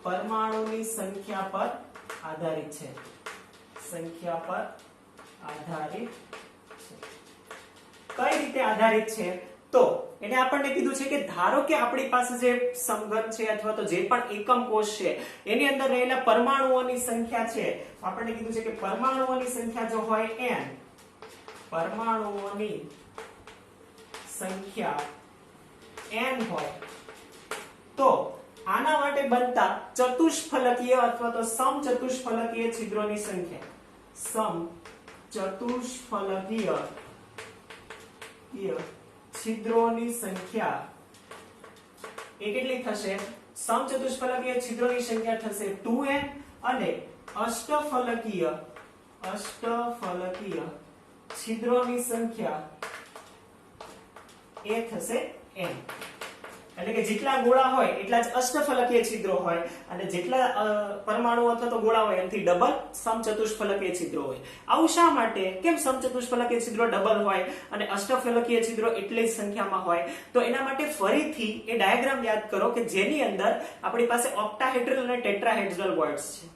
પરમાણુની સંખ્યા પર આધારિત છે. કઈ રીતે આધારિત છે તો એને આપણને કીધું છે કે ધારો કે આપણી પાસે જે સમઘન છે અથવા તો જે પણ એકમ કોષ છે એની અંદર રહેલા પરમાણુઓની સંખ્યા છે, આપણને કીધું છે કે પરમાણુઓની સંખ્યા જો હોય n, પરમાણુઓની સંખ્યા n હોય તો આના માટે બનતા ચતુષ્ફલકીય અથવા તો સમચતુષ્ફલકીય છિદ્રોની સંખ્યા, સમચતુષ્ફલકીય છિદ્રોની સંખ્યા એ કેટલી થશે? સમચતુષ્ફલકીય છિદ્રોની સંખ્યા થશે 2n અને અષ્ટફલકીય છિદ્રોની સંખ્યા એ થશે n. એટલે કે જેટલા ગોળા હોય એટલા જ અષ્ટફલકીય છિદ્રો હોય અને જેટલા પરમાણુ અથવા તો ગોળા હોય એનાથી ડબલ સમચતુષ્ફલકીય છિદ્રો હોય. આવું શા માટે? કેમ સમચતુષ્ફલકીય છિદ્રો ડબલ હોય અને અષ્ટફલકીય છિદ્રો એટલી જ સંખ્યામાં હોય? તો એના માટે ફરીથી એ ડાયાગ્રામ યાદ કરો કે જેની અંદર આપણી પાસે ઓક્ટાહેડ્રલ અને ટેટ્રાહેડ્રલ વોઇડ્સ છે,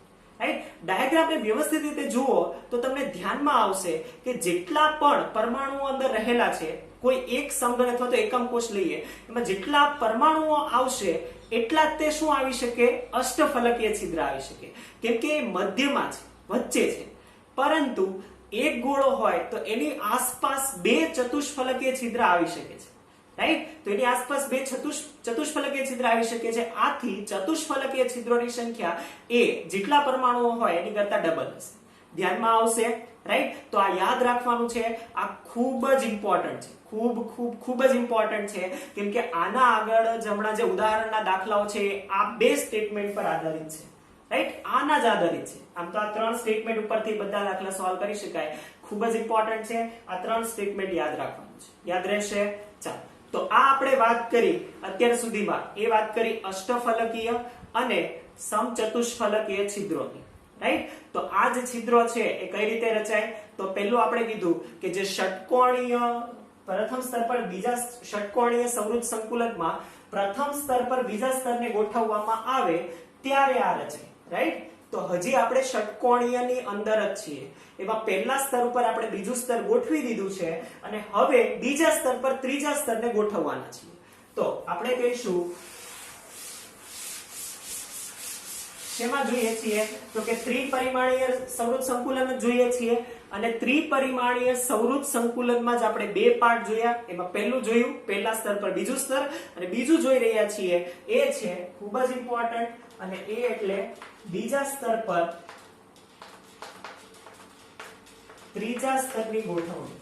રાઈટ? ડાયાગ્રામને વ્યવસ્થિત રીતે જુઓ તો તમને ધ્યાનમાં આવશે કે જેટલા પણ પરમાણુઓ અંદર રહેલા છે, કોઈ એક સમઘન અથવા તો એકમ કોષ લઈએ એમાં જેટલા પરમાણુઓ આવશે એટલા જ તે શું આવી શકે? અષ્ટફલકીય છિદ્ર આવી શકે, કેમ કે મધ્યમાં છે, વચ્ચે છે. પરંતુ એક ગોળો હોય તો એની આસપાસ બે ચતુષ્ફલકીય છિદ્ર આવી શકે છે, રાઈટ? તો એની આસપાસ બે ચતુષ્ફલકીય છિદ્ર આવી શકે છે. આથી ચતુષ્ફલકીય છિદ્રોની સંખ્યા એ જેટલા પરમાણુઓ હોય એની કરતા ડબલ હશે. ધ્યાનમાં આવશે, રાઈટ? તો આ યાદ રાખવાનું છે, આ ખૂબ જ ઇમ્પોર્ટન્ટ છે, ખૂબ જ ઇમ્પોર્ટન્ટ છે, કેમ કે આના આગળ જ હમણાં જે ઉદાહરણના દાખલાઓ છે આ બે સ્ટેટમેન્ટ પર આધારિત છે, રાઈટ? આના જ આધારિત છે. આમ તો આ ત્રણ સ્ટેટમેન્ટ ઉપરથી બધા દાખલા સોલ્વ કરી શકાય. ખૂબ જ ઇમ્પોર્ટન્ટ છે, આ ત્રણ સ્ટેટમેન્ટ યાદ રાખવાનું છે. યાદ રહેશે? ચાલો, તો આ આપણે વાત કરી અત્યાર સુધીમાં, એ વાત કરી અષ્ટફલકીય અને સમચતુષ્ફલકીય છિદ્રોની, રાઈટ? તો આ જે છિદ્રો છે એ કઈ રીતે રચાય? તો પહેલું આપણે કીધું કે જે ષટકોણીય પ્રથમ સ્તર પર બીજા ષટકોણીય સંવૃત સંકુલનમાં પ્રથમ સ્તર પર બીજા સ્તરને ગોઠવવામાં આવે ત્યારે આ રચાય, રાઈટ? તો હજી આપણે ષટકોણીયની અંદર જ છીએ. એમાં પહેલા સ્તર ઉપર આપણે બીજું સ્તર ગોઠવી દીધું છે અને હવે બીજા સ્તર પર ત્રીજા સ્તરને ગોઠવવાના છીએ. તો આપણે કહીશું શેમાં જોઈએ છીએ તો કે ત્રિપરિમાણીય સંવૃત સંકુલન જ જોઈએ છીએ. અને ત્રિપરિમાણીય સંવૃત સંકુલનમાં જ આપણે બે પાર્ટ જોયા. એમાં પહેલું જોયું પહેલા સ્તર પર બીજું સ્તર, અને બીજું જોઈ રહ્યા છીએ એ છે ખૂબ જ ઇમ્પોર્ટન્ટ, અને એ એટલે બીજા સ્તર પર ત્રીજા સ્તરની ગોઠવણી.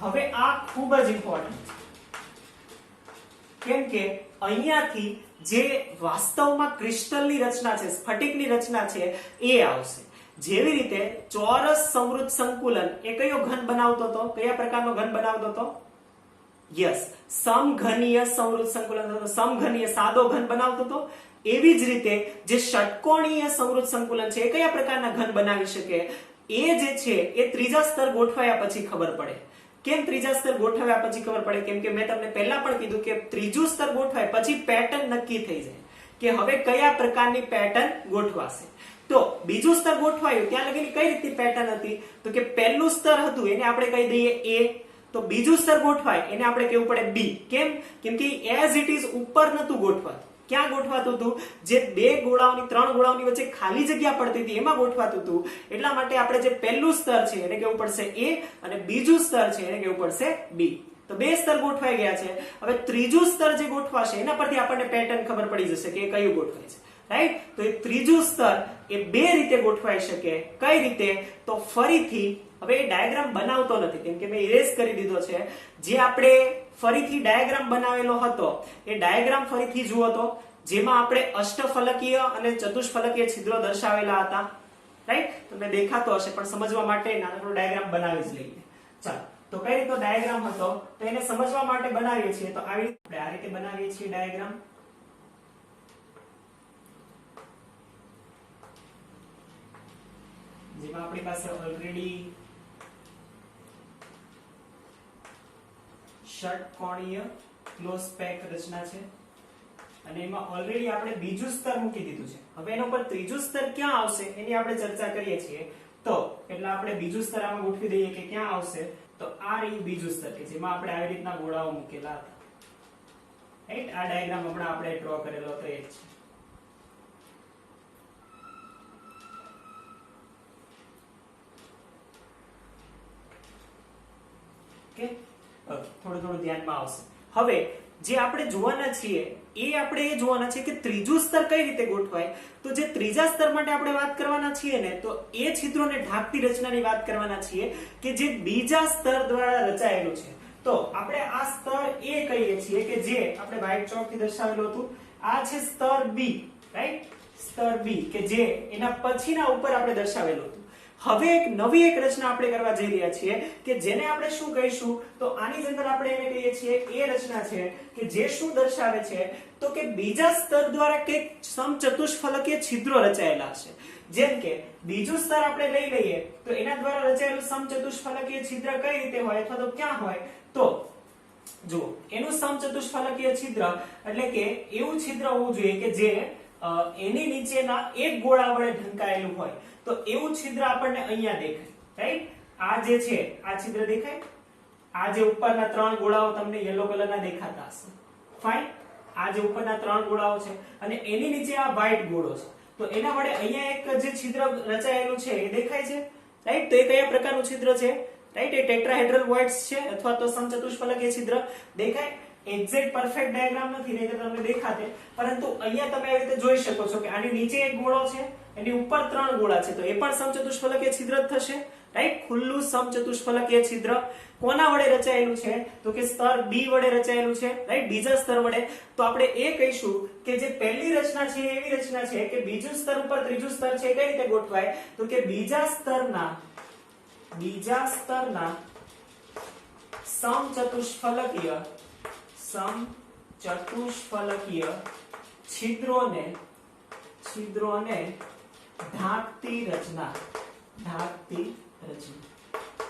હવે આ ખૂબ જ ઇમ્પોર્ટન્ટ છે, કેમ કે અહીંયાથી જે વાસ્તવમાં ક્રિસ્ટલની રચના છે, સ્ફટિકની રચના છે એ આવશે. જેવી રીતે ચોરસ સંવૃત સંકુલન એ કયો ઘન બનાવતો હતો? કયા પ્રકારનો ઘન બનાવતો હતો? યસ, સમઘનીય સંવૃત સંકુલન, સમઘનીય સાદો ઘન બનાવતો હતો. એવી જ રીતે જે ષટકોણીય સંવૃત સંકુલન છે એ કયા પ્રકારના ઘન બનાવી શકે એ જે છે એ ત્રીજા સ્તર ગોઠવાયા પછી ખબર પડે. કેમ ત્રીજા સ્તર ગોઠવ્યા પછી ખબર પડે? કેમ કે મેં તમને પહેલા પણ કીધું કે ત્રીજું સ્તર ગોઠવાય પછી પેટર્ન નક્કી થઈ જાય કે હવે કયા પ્રકારની પેટર્ન ગોઠવાશે. તો બીજું સ્તર ગોઠવાયું ત્યાં લગીની કઈ રીતની પેટર્ન હતી? તો કે પહેલું સ્તર હતું એને આપણે કહી દઈએ A, તો બીજું સ્તર ગોઠવાય એને આપણે કહેવું પડે B. કેમ? કેમ કે એઝ ઇટ ઇઝ ઉપર નતું ગોઠવાતું. ક્યાં ગોઠવાતું હતું? જે બે ગોળાઓની ત્રણ ગોળાઓની વચ્ચે ખાલી જગ્યા પડતી હતી એમાં ગોઠવાતું હતું. એટલા માટે આપણે જે પહેલું સ્તર છે એને કહેવું પડશે A અને બીજું સ્તર છે એને કહેવું પડશે B. તો બે સ્તર ગોઠવાઈ ગયા છે. હવે ત્રીજું સ્તર જે ગોઠવાશે એના પરથી આપણને પેટર્ન ખબર પડી જશે કે કયું ગોઠવાય છે. રાઈટ? તો એ ત્રીજું સ્તર એ બે રીતે ગોઠવાઈ શકે. કઈ રીતે? તો ફરીથી હવે એ ડાયાગ્રામ બનાવતો નથી કેમ કે મેં ઇરેઝ કરી દીધો છે. જે આપણે ફરીથી ડાયાગ્રામ બનાવેલો હતો એ ડાયાગ્રામ ફરીથી જુઓ તો જેમાં આપણે અષ્ટફલકીય અને ચતુષ્ફલકીય છિદ્રો દર્શાવેલા હતા. રાઈટ? તમને દેખાતો હશે પણ સમજવા માટે નાનકડો ડાયાગ્રામ બનાવી જ લઈએ. ચાલો તો કઈ રીતનો ડાયાગ્રામ હતો તો એને સમજવા માટે બનાવીએ છીએ. તો આવી રીતે આ રીતે બનાવીએ છીએ ડાયાગ્રામ. જેમાં આપણી પાસે ઓલરેડી ષટકોણીય ક્લોઝ પેક રચના છે અને એમાં ઓલરેડી આપણે બીજું સ્તર મૂકી દીધું છે. હવે એના ઉપર ત્રીજું સ્તર ક્યાં આવશે એની આપણે ચર્ચા કરીએ છીએ. તો એટલે આપણે બીજું સ્તર આમાં ગોઠવી દઈએ કે ક્યાં આવશે. તો આ રહ્યું બીજું સ્તર કે જેમાં આપણે આવી રીતના ગોળાઓ મૂકેલા હતા. રાઈટ? આ ડાયાગ્રામ હમણાં આપણે ડ્રો કરેલો હતો એ જ છે. થોડું ધ્યાનમાં આવશે. હવે જે આપણે જોવાના છીએ એ આપણે એ જોવાના છે કે ત્રીજું સ્તર કઈ રીતે ગોઠવાય. તો જે ત્રીજા સ્તર માટે આપણે વાત કરવાના છીએ ને તો એ છિદ્રોને ઢાંકતી રચનાની વાત કરવાના છીએ કે જે બીજા સ્તર દ્વારા રચાયેલું છે. તો આપણે આ સ્તર એ કહીએ છીએ કે જે આપણે વ્હાઇટ ચોકથી દર્શાવેલું હતું. આ છે સ્તર B. રાઈટ? સ્તર B કે જે એના પછીના ઉપર આપણે દર્શાવેલું હતું. હવે એક નવી એક રચના આપણે કરવા જઈ રહ્યા છીએ કે જેને આપણે શું કહીશું તો આની અંદર આપણે એને કહીએ છીએ એ રચના છે કે જે શું દર્શાવે છે તો કે બીજા સ્તર દ્વારા કંઈક સમચતુષ્ફલકીય છિદ્રો રચાયેલા હશે. જેમ કે બીજું સ્તર આપણે લઈ લઈએ તો એના દ્વારા રચાયેલું સમચતુષ્ફલકીય છિદ્ર કઈ રીતે હોય અથવા તો ક્યાં હોય? તો જુઓ એનું સમચતુષ્ફલકીય છિદ્ર એટલે કે એવું છિદ્ર હોવું જોઈએ કે જે એની નીચેના એક ગોળા વડે ઢંકાયેલું હોય. તો એવું છિદ્ર આપણને અહીંયા દેખાય. રાઈટ? આ જે છે આ છિદ્ર દેખાય. આ જે ઉપરના ત્રણ ગોળાઓ તમને યલો કલરના દેખાતા હશે. ફાઇન? આ જે ઉપરના ત્રણ ગોળાઓ છે અને એની નીચે આ વ્હાઇટ ગોળો છે. તો એના વડે અહીંયા એક જે છિદ્ર રચાયેલું છે એ દેખાય છે. રાઈટ? તો એ કયા પ્રકારનું છિદ્ર છે? રાઈટ? એ ટેટ્રાહેડ્રલ વોઇડ્સ છે અથવા તો સમચતુષ્ફલકીય છિદ્ર દેખાય. એક્ઝેક્ટ પરફેક્ટ ડાયાગ્રામ નથી નહીં તો તમને દેખાતે, પરંતુ અહીંયા તમે આવી રીતે જોઈ શકો છો કે આની નીચે એક ગોળો છે, એની ઉપર ત્રણ ગોળા છે, તો એ પણ સમચતુષ્ફલકીય છિદ્ર જ થશે. રાઈટ? ખુલ્લું સમચતુષ્ફલકીય છિદ્ર કોના વડે રચાયેલું છે? તો કે સ્તર B વડે રચાયેલું છે. રાઈટ? બીજા સ્તર વડે. તો આપણે એ કહીશું કે જે પહેલી રચના છે એવી રચના છે કે બીજું સ્તર ઉપર ત્રીજું સ્તર છે કઈ રીતે ગોઠવાય? તો કે બીજા સ્તરના સમચતુષ્ફલકીય છિદ્રોને ઢાંકતી રચના.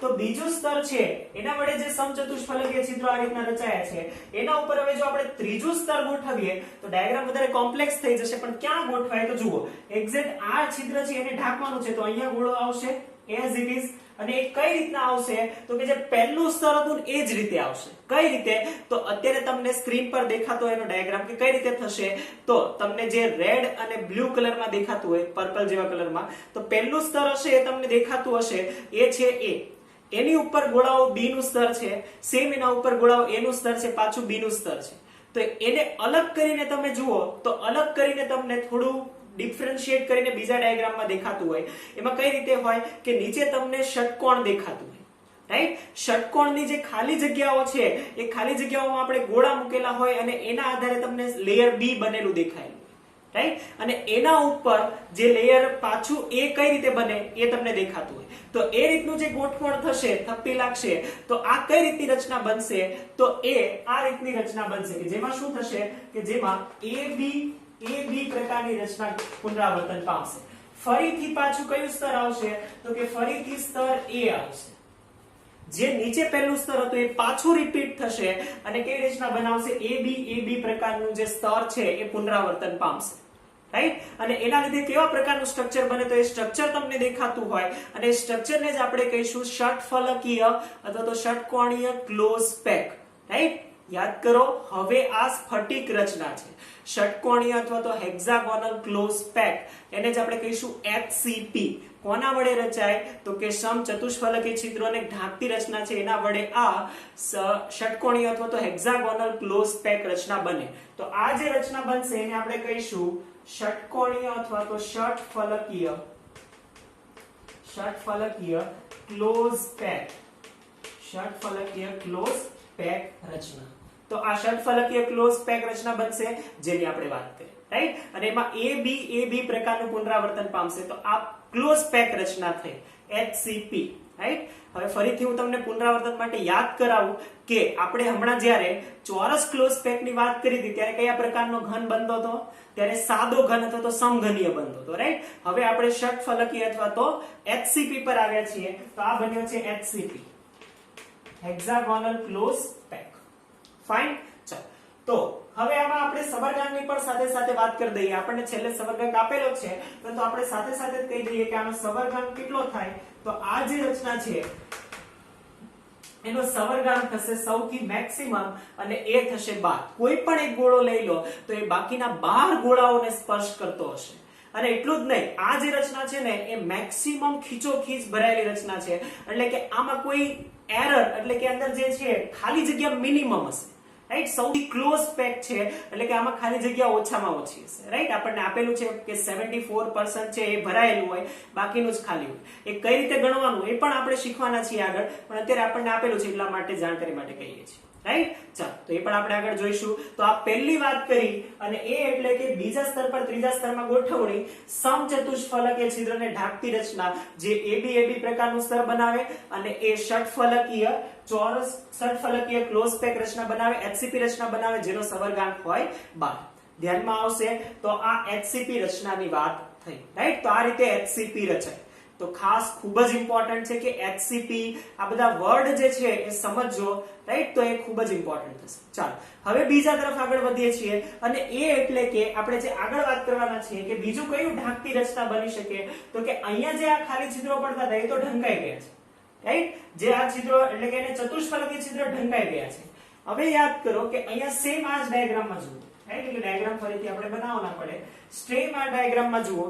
તો બીજું સ્તર છે એના વડે જે સમચતુષ્ફલકીય છિદ્રો આ રીતના રચાયા છે એના ઉપર હવે જો આપણે ત્રીજું સ્તર ગોઠવીએ તો ડાયાગ્રામ વધારે કોમ્પ્લેક્સ થઈ જશે, પણ ક્યાં ગોઠવાય તો જુઓ એક્ઝેક્ટ આ છિદ્ર છે એને ઢાંકવાનું છે તો અહીંયા ગોળો આવશે એઝ ઇટ ઇઝ. અને એ કઈ રીતના આવશે તો કે જે પહેલું સ્તર હતું એ જ રીતે આવશે. કઈ રીતે? તો અત્યારે તમને સ્ક્રીન પર દેખાતો એનો ડાયાગ્રામ કે કઈ રીતે થશે. તો તમને જે રેડ અને બ્લુ કલરમાં દેખાતું હોય, પર્પલ જેવા કલરમાં, તો પહેલું સ્તર હશે એ તમને દેખાતું હશે એ છે A. એની ઉપર ગોળાઓ B નું સ્તર છે, સેમ એના ઉપર ગોળાઓ A નું સ્તર છે, પાછું B નું સ્તર છે. તો એને અલગ કરીને તમે જુઓ તો અલગ કરીને તમને થોડું ડિફરન્શિએટ કરીને બીજા ડાયાગ્રામમાં દેખાતું હોય. એમાં કઈ રીતે હોય કે નીચે તમને ષટકોણ દેખાતું હોય. રાઈટ? ષટકોણની જે ખાલી જગ્યાઓ છે એ ખાલી જગ્યાઓમાં આપણે ગોળા મૂકેલા હોય અને એના આધારે તમને લેયર B બનેલું દેખાય. રાઈટ? અને એના ઉપર જે લેયર પાછું એ કઈ રીતે બને એ તમને દેખાતું હોય. તો એ રીતનું જે ગોઠવણ થશે, થપ્પી લાગશે, તો આ કઈ રીતની રચના બનશે? તો એ આ રીતની રચના બનશે કે જેમાં શું થશે કે જેમાં AB એ બી પ્રકારની રચના પુનરાવર્તન પામશે. ફરીથી પાછું કયું સ્તર આવશે? તો કે ફરીથી સ્તર એ આવશે. જે નીચે પહેલું સ્તર હતું એ પાછું રિપીટ થશે અને કેવી રચના બનાવશે? એ બી પ્રકારનું જે સ્તર છે એ પુનરાવર્તન પામશે. રાઈટ? અને એના લીધે કેવા પ્રકારનું સ્ટ્રક્ચર બને? તો એ સ્ટ્રક્ચર તમને દેખાતું હોય અને એ સ્ટ્રક્ચરને જ આપણે કહીશું ષટફલકીય અથવા તો ષટકોણીય ક્લોઝ પેક. રાઈટ? યાદ કરો, હવે આ સ્ફટિક રચના છે. ષટકોણીય અથવા તો હેક્સાગોનલ ક્લોઝ પેક, એને જ આપણે કહીશું HCP. કોના વડે રચાય? તો કે સમચતુષ્ફલકી છિદ્રોને ઢાંકતી રચના છે એના વડે આ ષટકોણીય અથવા તો હેક્સાગોનલ ક્લોઝ પેક રચના બને. તો આ જે રચના બનશે એને આપણે કહીશું ષટકોણીય અથવા તો ષટફલકીય ક્લોઝ પેક. ષટફલકીય ક્લોઝ પેક રચના. તો આ ષટફલકીય ક્લોઝ પેક રચના બનશે જેની આપણે વાત કરી. રાઈટ? અને એમાં એ બી પ્રકારનું પુનરાવર્તન પામશે. તો આ ક્લોઝ પેક રચના થઈ HCP. રાઈટ? હવે ફરીથી હું તમને પુનરાવર્તન માટે યાદ કરાવું કે આપણે હમણાં જ્યારે ચોરસ ક્લોઝ પેક ની વાત કરી હતી ત્યારે કયા પ્રકારનો ઘન બનતો હતો? ત્યારે સાદો ઘન અથવા તો સમઘનીય બનતો હતો. રાઈટ? હવે આપણે ષટફલકીય અથવા તો HCP પર આવ્યા છીએ. તો આ બન્યો છે HCP, હેક્સાગોનલ ક્લોઝ પેક. ફાઇન. ચાલો, તો હવે આમાં આપણે સબરગાંઠની પણ સાથે સાથે વાત કરી દઈએ. આપણને છેલ્લે સબરગાંઠ આપેલો છે, પરંતુ આપણે સાથે સાથે જ કહી દઈએ કે આનો સબરગાંઠ કેટલો થાય? તો આ જે રચના છે એનો સબરગાંઠ થશે સૌથી મેક્સિમમ અને એ થશે 12. કોઈ પણ એક ગોળો લઈ લો તો એ બાકીના 12 ગોળાઓને સ્પર્શ કરતો હશે. અને એટલું જ નહીં, આ જે રચના છે ને એ મેક્સિમમ ખીચોખીચ ભરાયેલી રચના છે. એટલે કે આમાં કોઈ એરર એટલે કે અંદર જે છે ખાલી જગ્યા મિનિમમ હશે. રાઈટ? સૌથી ક્લોઝ પેક છે એટલે કે આમાં ખાલી જગ્યા ઓછામાં ઓછી હશે. રાઈટ? આપણને આપેલું છે કે 74% છે એ ભરાયેલું હોય, બાકીનું જ ખાલી હોય. એ કઈ રીતે ગણવાનું એ પણ આપણે શીખવાના છીએ આગળ, પણ અત્યારે આપણને આપેલું છે એટલા માટે જાણકારી માટે કહીએ છીએ. રાઈટ? ચાલો, તો એ પણ આપણે આગળ જોઈશું. તો આ પહેલી વાત કરી અને એ એટલે કે બીજા સ્તર પર ત્રીજા સ્તરમાં ગોઠવણી સમચતુષ્ફલકીય છિદ્રને ઢાંકતી રચના જે એબી પ્રકારનું સ્તર બનાવે અને એ ષટફલકીય ચોરસ ષટફલકીય ક્લોઝ પેક રચના બનાવે, HCP રચના બનાવે જેનો સબરગાંઠ હોય 12. ધ્યાનમાં આવશે તો આ HCP રચનાની વાત થઈ. રાઈટ? તો આ રીતે HCP રચાય. તો ખાસ ખૂબ જ ઇમ્પોર્ટન્ટ છે કે HCP આ બધા વર્ડ જે છે એ સમજજો. રાઈટ? તો એ ખૂબ જ ઇમ્પોર્ટન્ટ થશે. ચાલો, હવે બીજા તરફ આગળ વધીએ છીએ અને એ એટલે કે આપણે જે આગળ વાત કરવાના છીએ કે બીજું કયું ઢાંકતી રચના બની શકે? તો કે અહીંયા જે આ ખાલી છિદ્રો પડતા હતા એ તો ઢંકાઈ ગયા છે. રાઈટ? જે આ છિદ્રો એટલે કે એને ચતુષ્ફલકીય છિદ્ર ઢંકાઈ ગયા છે. હવે યાદ કરો કે અહીંયા સેમ આ જ ડાયાગ્રામમાં જુઓ. રાઈટ? એટલે ડાયાગ્રામ ફરીથી આપણે બનાવવો ના પડે. સ્ટ્રેમ આ ડાયાગ્રામમાં જુઓ.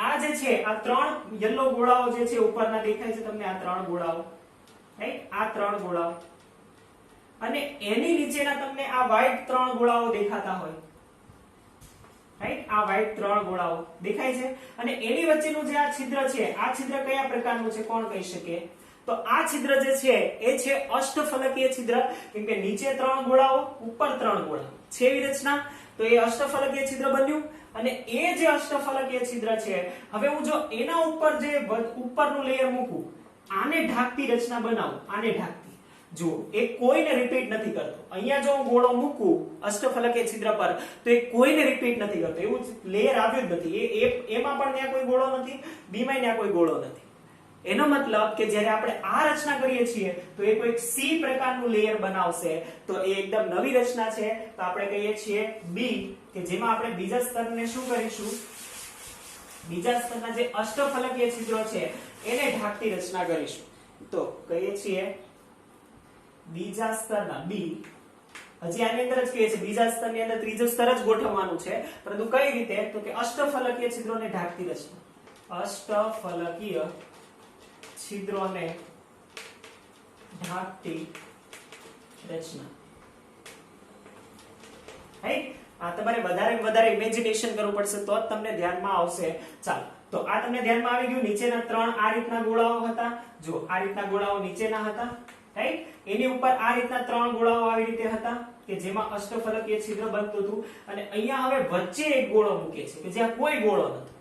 આ જે છે આ 3 યલો ગોળાઓ જે છે ઉપરના દેખાય છે તમને, આ 3 ગોળાઓ. રાઈટ? આ 3 ગોળાઓ અને એની નીચેના તમને આ વ્હાઈટ 3 ગોળાઓ દેખાતા હોય. રાઈટ? આ વ્હાઈટ 3 ગોળાઓ દેખાય છે અને એની વચ્ચેનું જે આ છિદ્ર છે, આ છિદ્ર કયા પ્રકારનું છે કોણ કહી શકે? તો આ છિદ્ર જે છે એ છે અષ્ટફલકીય છિદ્ર. કેમ કે નીચે 3 ગોળાઓ, ઉપર 3 ગોળાઓ છે એવી રચના. તો એ અષ્ટફલકીય છિદ્ર બન્યું અને એ જે અષ્ટફલકીય છિદ્ર છે, હવે હું જો એના ઉપર જે ઉપરનું લેયર મૂકું, આને ઢાંકતી રચના બનાવું, આને ઢાંકતી, જો એ કોઈને રિપીટ નથી કરતો. અહીંયા જો હું ગોળો મૂકું અષ્ટફલકીય છિદ્ર પર તો એ કોઈને રિપીટ નથી કરતો. એવું લેયર આવ્યું જ નથી. એમાં પણ ત્યાં કોઈ ગોળો નથી, બી માં ત્યાં કોઈ ગોળો નથી. એનો મતલબ કે જ્યારે આપણે આ રચના કરીએ છીએ તો એ કોઈ સી પ્રકારનું લેયર બનાવશે. તો એ એકદમ નવી રચના છે. તો આપણે કહીએ છીએ બી, કે જેમાં આપણે બીજા સ્તરને શું કરીશું? બીજા સ્તરના જે અષ્ટફલકીય છિદ્રો છે એને ઢાંકતી રચના કરીશું. તો કહીએ છીએ બીજા સ્તરના બી. હજી આની અંદર જ કહીએ છીએ બીજા સ્તરની અંદર ત્રીજું સ્તર જ ગોઠવવાનું છે, પરંતુ કઈ રીતે? તો કે અષ્ટફલકીય છિદ્રોને ઢાંકતી રચના. અષ્ટફલકીય છિદ્રોને ઢાંકતી રચના. રાઈટ? આ તમારે વધારે ઇમેજિનેશન કરવું પડશે તો જ તમને ધ્યાનમાં આવશે. ચાલો, તો આ તમને ધ્યાનમાં આવી ગયું. નીચેના 3 આ રીતના ગોળાઓ હતા. જો આ રીતના ગોળાઓ નીચેના હતા. રાઈટ? એની ઉપર આ રીતના 3 ગોળાઓ આવી રીતે હતા કે જેમાં અષ્ટફલકીય છિદ્ર બનતું હતું અને અહીંયા હવે વચ્ચે એક ગોળો મૂકે છે કે જ્યાં કોઈ ગોળો નથી.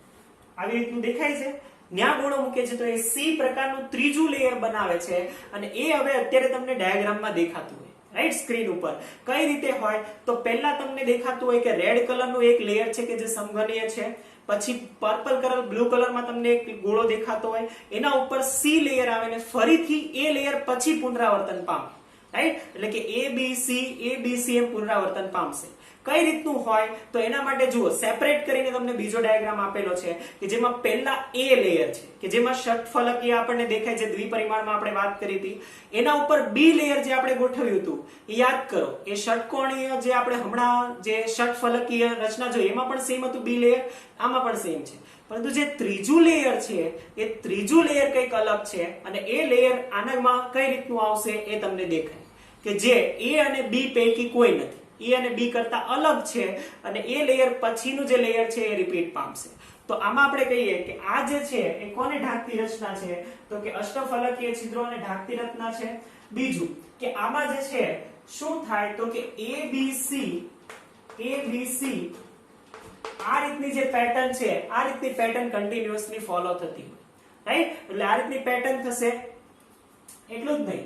આવી રીતનું દેખાય છે. ન્યા ગોળો મૂકે છે તો એ સી પ્રકારનું ત્રીજું લેયર બનાવે છે અને એ હવે અત્યારે તમને ડાયાગ્રામમાં દેખાતું હોય. રાઈટ, સ્ક્રીન ઉપર કઈ રીતે હોય તો પહેલા તમને દેખાતું હોય કે રેડ કલરનું એક લેયર છે કે જે સમઘનીય છે, પછી પર્પલ કલર બ્લુ કલરમાં તમને એક ગોળો દેખાતો હોય, એના ઉપર સી લેયર આવે ને ફરીથી એ લેયર પછી પુનરાવર્તન પામે, રાઈટ, એટલે કે ABC એમ પુનરાવર્તન પામશે. કઈ રીતનું હોય તો એના માટે જુઓ, સેપરેટ કરીને તમને બીજો ડાયાગ્રામ આપેલો છે કે જેમાં પહેલા એ લેયર છે કે જેમાં ષટફલકીય આપણને દેખાય છે, દ્વિપરિમાણમાં આપણે વાત કરી હતી. એના ઉપર બી લેયર જે આપણે ગોઠવ્યું હતું એ યાદ કરો, એ ષટકોણીય જે આપણે હમણાં જે ષટફલકીય રચના જોઈ એમાં પણ સેમ હતું બી લેયર, આમાં પણ સેમ છે. પરંતુ જે ત્રીજું લેયર છે એ ત્રીજું લેયર કંઈક અલગ છે અને એ લેયર આનામાં કઈ રીતનું આવશે એ તમને દેખાય કે જે એ અને બી પૈકી કોઈ નથી, એ અને બી કરતા અલગ છે અને એ લેયર પછીનું જે લેયર છે એ રિપીટ પામશે. તો આમાં આપણે કહીએ કે આ જે છે એ કોને ઢાંકતી રચના છે તો કે અષ્ટફલકીય છિદ્રોને ઢાંકતી રચના છે. બીજું કે આમાં જે છે શું થાય તો કે ABC આ રીતની જે પેટર્ન છે, આ રીતની પેટર્ન કન્ટિન્યુઅસલી ફોલો થતી હોય, રાઈટ, એટલે આ રીતની પેટર્ન થશે. એટલું જ નહીં,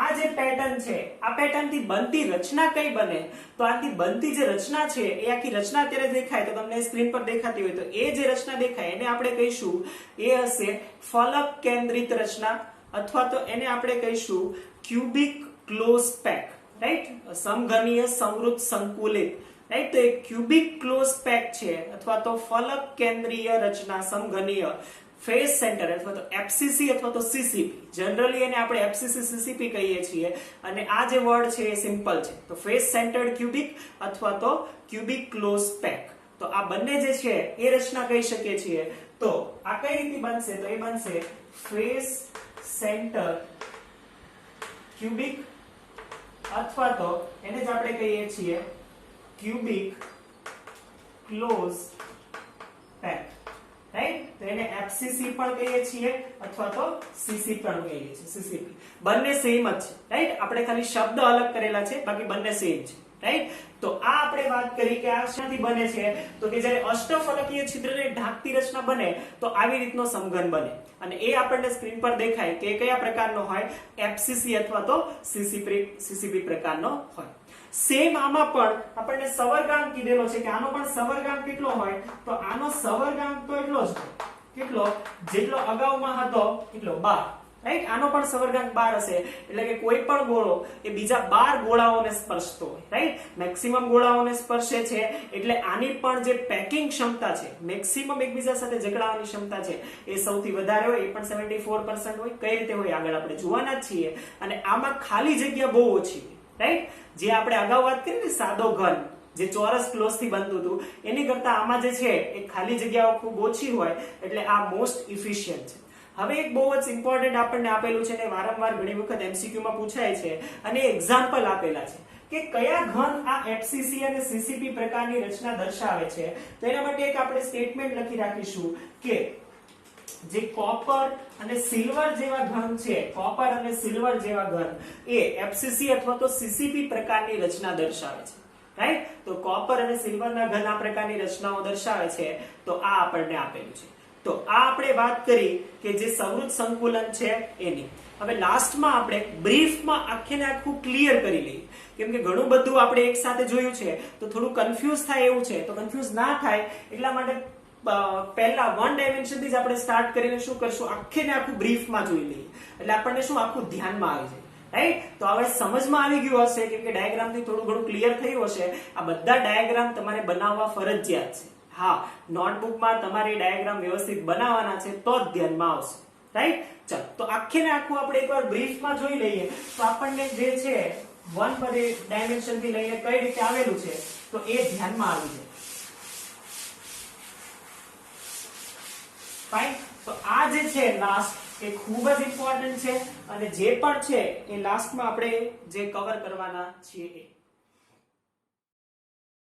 આ જે પેટર્ન છે આ પેટર્ન થી બનતી રચના કઈ બને તો આથી બનતી જે રચના છે એ આખી રચના અત્યારે દેખાય તો તમને સ્ક્રીન પર દેખાતી હોય તો એ જે રચના દેખાય એને આપણે કહીશું એ હશે ફલક કેન્દ્રિત રચના, અથવા તો એને આપણે કહીશું ક્યુબિક ક્લોઝ પેક, રાઈટ, સમઘનીય સંવૃત સંકુલિત, રાઈટ. તો એ ક્યુબિક ક્લોઝ પેક છે અથવા તો ફલક કેન્દ્રીય રચના સમઘનીય ફેસ સેન્ટર અથવા તો FCC અથવા તો CCP, જનરલી એને આપણે FCC CCP કહીએ છીએ અને આ જે વર્ડ છે એ સિમ્પલ છે. તો ફેસ સેન્ટર્ડ ક્યુબિક અથવા તો ક્યુબિક ક્લોઝ પેક, તો આ બંને જે છે એ રચના કહી શકીએ છીએ. તો આ કઈ રીતે બનશે તો એ બનશે ફેસ સેન્ટર ક્યુબિક અથવા તો એને જ આપણે કહીએ છીએ ક્યુબિક ક્લોઝ પેક, રાઈટ. તો એને FCC પણ કહીએ છીએ અથવા તો CC પણ કહીએ છીએ, CCP. બંને સેમ જ છે, રાઈટ. આપણે ખાલી શબ્દ અલગ કરેલા છે, બાકી બંને સેમ છે, રાઈટ. તો આ આપણે વાત કરી કે આ શાથી બને છે તો કે જ્યારે અષ્ટફલકીય છિદ્રને ઢાંકતી રચના બને તો આવી રીતનો સમઘન બને અને એ આપણને સ્ક્રીન પર દેખાય કે કયા પ્રકારનો હોય, FCC અથવા તો CCP પ્રકારનો હોય. સેમ આમાં પણ આપણને સવર્ગાંક કીધેલો છે કે આનો પણ સવર્ગાંક કેટલો હોય તો આનો સવર્ગાંક તો એટલો જ હોય, કેટલો જેટલો અગાઉમાં હતો એટલો 12, રાઈટ. આનો પણ સવર્ગાંક 12 હશે એટલે કે કોઈ પણ ગોળો એ બીજા 12 ગોળાઓને સ્પર્શતો હોય, રાઈટ. મેક્સિમમ ગોળાઓને સ્પર્શે છે એટલે આની પણ જે પેકિંગ ક્ષમતા છે, મેક્સિમમ એકબીજા સાથે જકડાવાની ક્ષમતા છે એ સૌથી વધારે હોય, એ પણ 74% હોય. કઈ રીતે હોય આગળ આપણે જોવાના જ છીએ. અને આમાં ખાલી જગ્યા બહુ ઓછી હોય, રાઈટ. જે આપણે અગાઉ વાત કરી ને સાદો ઘન જે ચોરસ ક્લોઝ થી બનતું હતું એની કરતા આમાં જે છે એ ખાલી જગ્યાઓ ખૂબ ઓછી હોય એટલે આ મોસ્ટ ઇફિશિયન્ટ છે. હવે એક બહુ જ ઇમ્પોર્ટન્ટ આપણને આપેલું છે ને વારંવાર ઘણી વખત MCQ માં પૂછાય છે અને એક્ઝામ્પલ આપેલા છે કે કયા ઘન આ FCC અને CCP પ્રકારની રચના દર્શાવે છે. તો એના માટે એક આપણે સ્ટેટમેન્ટ લખી રાખીશું કે જે કોપર અને સિલ્વર જેવા ઘન છે, કોપર અને સિલ્વર જેવા ઘન એ FCC અથવા તો CCP પ્રકારની રચના દર્શાવે છે, રાઈટ. તો કોપર અને સિલ્વરના ઘન આ પ્રકારની રચનાઓ દર્શાવે છે. તો આ આપણને આપેલું છે. તો આ આપણે વાત કરી કે જે સંવૃત સંકુલન છે એની. હવે લાસ્ટમાં આપણે બ્રીફમાં આખેને આખું ક્લિયર કરી લઈએ કેમ કે ઘણું બધું આપણે એક સાથે જોયું છે તો થોડું કન્ફ્યુઝ થાય એવું છે. તો કન્ફ્યુઝ ના થાય એટલા માટે પહેલા 1 ડાયમેન્શન થી જ આપણે સ્ટાર્ટ કરીને શું કરશું આખે ને આખું બ્રીફમાં જોઈ લઈએ એટલે આપણને શું આખું ધ્યાનમાં આવી જાય, રાઈટ. તો હવે સમજમાં આવી ગયું હશે કેમ કે ડાયાગ્રામ થી થોડું ઘણું ક્લિયર થયું હશે. આ બધા ડાયાગ્રામ તમારે બનાવવા ફરજિયાત છે. હા, નોટબુકમાં તમારે ડાયાગ્રામ વ્યવસ્થિત બનાવવાના છે તો જ ધ્યાનમાં આવશે, રાઈટ. ચાલો તો આખે ને આખું આપણે એકવાર બ્રીફમાં જોઈ લઈએ તો આપણને જે છે 1 ડાયમેન્શન થી લઈને કઈ રીતે આવેલું છે તો એ ધ્યાનમાં આવી જાય. ફાઇન. તો આ જે છે લાસ્ટ એ ખૂબ જ ઇમ્પોર્ટન્ટ છે અને જે પણ છે એ લાસ્ટમાં આપણે જે કવર કરવાના છીએ એ